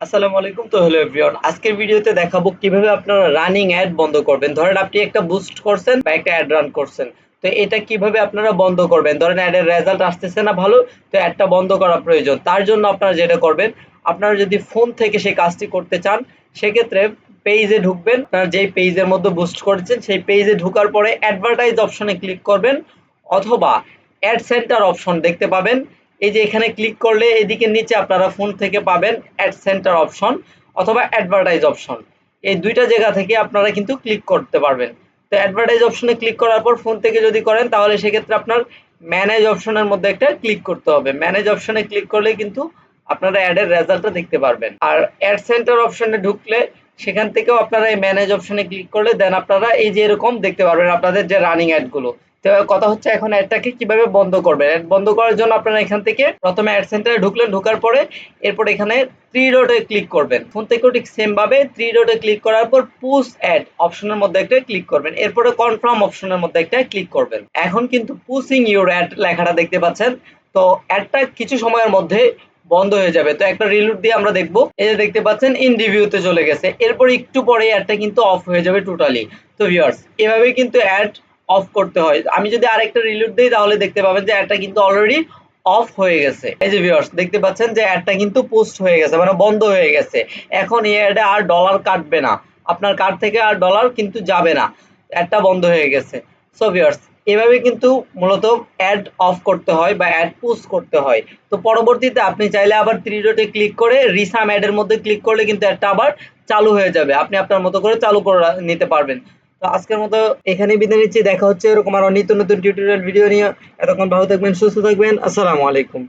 আসসালামু আলাইকুম। তো হ্যালো এভরিওয়ান, আজকের ভিডিওতে দেখাবো কিভাবে আপনারা রানিং অ্যাড বন্ধ করবেন। ধরেন আপনি একটা বুস্ট করছেন বা একটা অ্যাড রান করছেন, তো এটা কিভাবে আপনারা বন্ধ করবেন। ধরেন অ্যাডের রেজাল্ট আসতেছে না ভালো, তো অ্যাডটা বন্ধ করা প্রয়োজন। তার জন্য আপনারা যেটা করবেন, আপনারা যদি ফোন থেকে সেই কাজটি করতে চান, সেক্ষেত্রে পেজে ঢুকবেন। আপনারা যেই পেজের মধ্যে বুস্ট করেছেন সেই পেজে ঢোকার পরে অ্যাডভার্টাইজ অপশনে ক্লিক করবেন, অথবা অ্যাড সেন্টার অপশন দেখতে পাবেন। এই যে এখানে ক্লিক করলে এদিকে নিচে আপনারা ফোন থেকে পাবেন অ্যাড সেন্টার অপশন অথবা অ্যাডভার্টাইজ অপশন। এই দুইটা জায়গা থেকে আপনারা কিন্তু ক্লিক করতে পারবেন। তো অ্যাডভার্টাইজ অপশনে ক্লিক করার পর ফোন থেকে যদি করেন, তাহলে সেক্ষেত্রে আপনার ম্যানেজ অপশনের মধ্যে একটা ক্লিক করতে হবে। ম্যানেজ অপশনে ক্লিক করলে কিন্তু আপনারা অ্যাডের রেজাল্টটা দেখতে পারবেন। আর অ্যাড সেন্টার অপশনে ঢুকলে সেখান থেকেও আপনারা এই ম্যানেজ অপশনে ক্লিক করলে দেন আপনারা এই যে এরকম দেখতে পারবেন আপনাদের যে রানিং অ্যাডগুলো। তো কথা হচ্ছে এখন অ্যাডটাকে কিভাবে বন্ধ করবেন। অ্যাড বন্ধ করার জন্য আপনারা এখান থেকে প্রথমে অ্যাড সেন্টারে ঢুকলেন, ঢোকার পরে এরপর এখানে থ্রি ডটে ক্লিক করবেন। ফোন থেকেও ঠিক সেম ভাবে থ্রি ডটে ক্লিক করার পর পুশ অ্যাড অপশনের মধ্যে একটা ক্লিক করবেন, এরপরে কনফার্ম অপশনের মধ্যে একটা ক্লিক করবেন। এখন কিন্তু পুশিং ইউর অ্যাড লেখাটা দেখতে পাচ্ছেন। তো অ্যাডটা কিছু সময়ের মধ্যে বন্ধ হয়ে যাবে। তো একটা রিলোড দিয়ে আমরা দেখবো। এই যে দেখতে পাচ্ছেন ইন রিভিউতে চলে গেছে, এরপর একটু পরে অ্যাডটা কিন্তু অফ হয়ে যাবে টোটালি। তো ভিউয়ার্স, এভাবেই কিন্তু অ্যাড অফ করতে হয়। আমি যদি আরেকটা রিলোড দিই, তাহলে দেখতে পাবেন যে অ্যাডটা কিন্তু অলরেডি অফ হয়ে গেছে। এই যে ভিউয়ার্স দেখতে পাচ্ছেন যে অ্যাডটা কিন্তু পোস্ট হয়ে গেছে, মানে বন্ধ হয়ে গেছে। এখন এই অ্যাডে আর ডলার কাটবে না, আপনার কার্ড থেকে আর ডলার কিন্তু যাবে না, অ্যাডটা বন্ধ হয়ে গেছে। সো ভিউয়ার্স, এভাবে কিন্তু মূলত অ্যাড অফ করতে হয় বা অ্যাড পুশ করতে হয়। তো পরবর্তীতে আপনি চাইলে আবার থ্রি ডটে ক্লিক করে রিসাম অ্যাডের মধ্যে ক্লিক করলে কিন্তু অ্যাডটা আবার চালু হয়ে যাবে। আপনি আপনার মতো করে চালু করে নিতে পারবেন। তো আজকের মতো এখানেই বিদায় নিচ্ছি। দেখা হচ্ছে এরকম আরো নিত্য নতুন টিউটোরিয়াল ভিডিও নিয়ে। এতক্ষণ ভালো থাকবেন, সুস্থ থাকবেন। আসসালামু আলাইকুম।